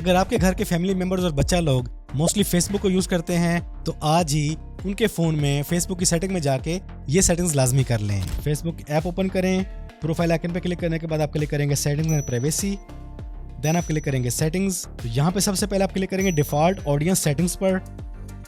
अगर आपके घर के फैमिली मेंबर्स और बच्चा लोग मोस्टली फेसबुक को यूज करते हैं तो आज ही उनके फोन में फेसबुक की सेटिंग में जाके ये सेटिंग्स लाजमी कर लें। फेसबुक ऐप ओपन करें, प्रोफाइल आइकन पे क्लिक करने के बाद आप क्लिक करेंगे सेटिंग्स एंड प्राइवेसी, देन आप क्लिक करेंगे सेटिंग्स। तो यहाँ पे सबसे पहले आप क्लिक करेंगे डिफॉल्ट ऑडियंस सेटिंग्स पर।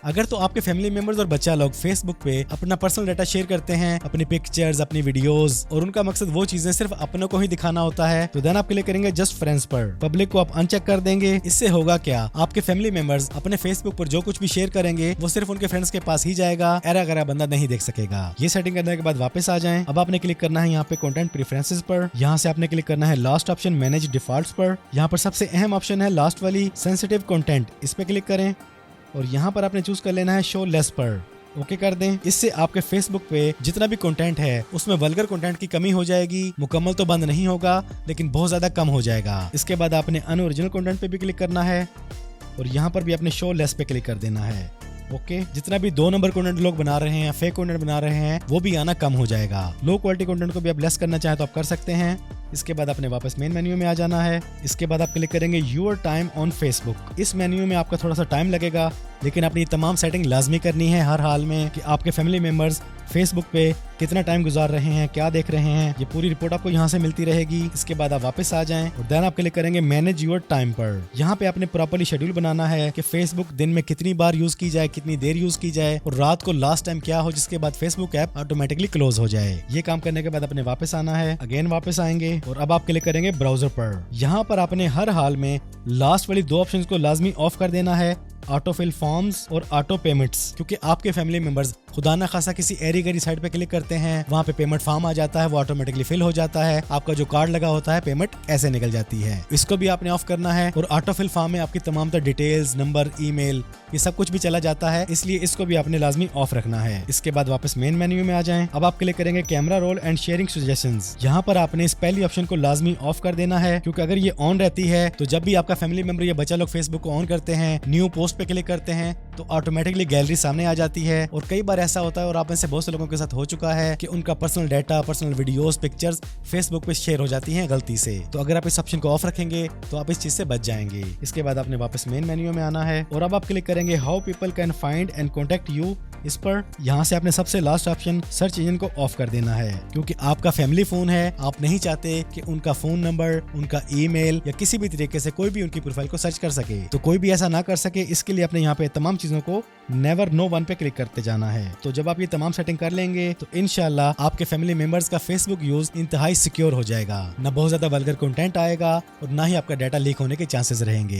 अगर तो आपके फैमिली मेंबर्स और बच्चा लोग फेसबुक पे अपना पर्सनल डाटा शेयर करते हैं, अपनी पिक्चर्स, अपनी वीडियोस, और उनका मकसद वो चीजें सिर्फ अपनों को ही दिखाना होता है, तो देन आप क्लिक करेंगे जस्ट फ्रेंड्स पर। पब्लिक को आप अनचेक कर देंगे। इससे होगा क्या, आपके फैमिली मेंबर्स अपने फेसबुक पर जो कुछ भी शेयर करेंगे वो सिर्फ उनके फ्रेंड्स के पास ही जाएगा, ऐरा गैरा बंदा नहीं देख सकेगा। ये सेटिंग करने के बाद वापस आ जाएं। अब आपने क्लिक करना है यहाँ पे कंटेंट प्रेफरेंसेस पर। यहाँ से आपने क्लिक करना है लास्ट ऑप्शन मैनेज डिफॉल्ट्स पर। यहाँ पर सबसे अहम ऑप्शन है लास्ट वाली सेंसिटिव कंटेंट, इस पे क्लिक करें और यहाँ पर आपने चूज कर लेना है शो लेस पर। ओके कर दें। इससे आपके फेसबुक पे जितना भी कंटेंट है उसमें वल्गर कंटेंट की कमी हो जाएगी। मुकम्मल तो बंद नहीं होगा लेकिन बहुत ज्यादा कम हो जाएगा। इसके बाद आपने अनओरिजिनल कंटेंट पे भी क्लिक करना है और यहाँ पर भी आपने शो लेस पे क्लिक कर देना है। ओके जितना भी 2 नंबर कंटेंट लोग बना रहे हैं, फेक कंटेंट बना रहे हैं, वो भी आना कम हो जाएगा। लो क्वालिटी कंटेंट को भी आप लेस करना चाहें तो आप कर सकते हैं। इसके बाद आपने वापस मेन मेन्यू में आ जाना है। इसके बाद आप क्लिक करेंगे योर टाइम ऑन फेसबुक। इस मेन्यू में आपका थोड़ा सा टाइम लगेगा लेकिन अपनी तमाम सेटिंग लाजमी करनी है हर हाल में कि आपके फैमिली मेंबर्स फेसबुक पे कितना टाइम गुजार रहे हैं, क्या देख रहे हैं, ये पूरी रिपोर्ट आपको यहाँ से मिलती रहेगी। इसके बाद आप वापस आ जाएं और देन आप क्लिक करेंगे मैनेज योर टाइम पर। यहाँ पे आपने प्रॉपर्ली शेड्यूल बनाना है कि फेसबुक दिन में कितनी बार यूज की जाए, कितनी देर यूज की जाए और रात को लास्ट टाइम क्या हो, जिसके बाद फेसबुक ऐप ऑटोमेटिकली क्लोज हो जाए। ये काम करने के बाद अपने वापस आना है, अगेन वापस आएंगे और अब आप क्लिक करेंगे ब्राउजर पर। यहाँ पर आपने हर हाल में लास्ट वाली 2 ऑप्शंस को लाजमी ऑफ कर देना है, ऑटो फिल फॉर्म्स और ऑटो पेमेंट्स, क्योंकि आपके फैमिली मेंबर्स खुदा ना खासा किसी एरी गरी साइट पे क्लिक करते हैं, वहाँ पे पेमेंट फॉर्म आ जाता है, वो ऑटोमेटिकली फिल हो जाता है, आपका जो कार्ड लगा होता है पेमेंट ऐसे निकल जाती है। इसको भी आपने ऑफ करना है और ऑटो फिल फॉर्म में आपकी तमाम तरह डिटेल्स, नंबर, ईमेल, ये सब कुछ भी चला जाता है, इसलिए इसको भी आपने लाजमी ऑफ रखना है। इसके बाद वापस मेन मेन्यू में आ जाएं। अब आप क्लिक करेंगे camera roll and sharing suggestions. यहाँ पर आपने इस पहली ऑप्शन को लाजमी ऑफ कर देना है, क्योंकि अगर ये ऑन रहती है तो जब भी आपका फैमिली मेंबर या बच्चा लोग फेसबुक को ऑन करते हैं, न्यू पोस्ट पे क्लिक करते हैं तो ऑटोमेटिकली गैलरी सामने आ जाती है। और कई बार ऐसा होता है और आप में से बहुत से लोगों के साथ हो चुका है कि उनका personal data, personal videos, pictures Facebook पे शेयर हो जाती हैं गलती से। तो अगर आप इस ऑप्शन को ऑफ रखेंगे तो आप इस चीज से बच जाएंगे। इसके बाद आपने वापस मेन मेन्यू में आना है और अब आप क्लिक करेंगे how people can find and contact you. इस पर यहाँ से आपने सबसे लास्ट ऑप्शन सर्च इंजन को ऑफ कर देना है, क्योंकि आपका फैमिली फोन है, आप नहीं चाहते कि उनका फोन नंबर, उनका ईमेल या किसी भी तरीके से कोई भी उनकी प्रोफाइल को सर्च कर सके। तो कोई भी ऐसा ना कर सके, इसके लिए आपने यहाँ पे तमाम चीजों को नेवर नो वन पे क्लिक करते जाना है। तो जब आप ये तमाम सेटिंग कर लेंगे तो इंशाल्लाह आपके फैमिली मेंबर्स का फेसबुक यूज इंतहाई सिक्योर हो जाएगा। ना बहुत ज्यादा वल्गर कंटेंट आएगा और ना ही आपका डाटा लीक होने के चांसेस रहेंगे।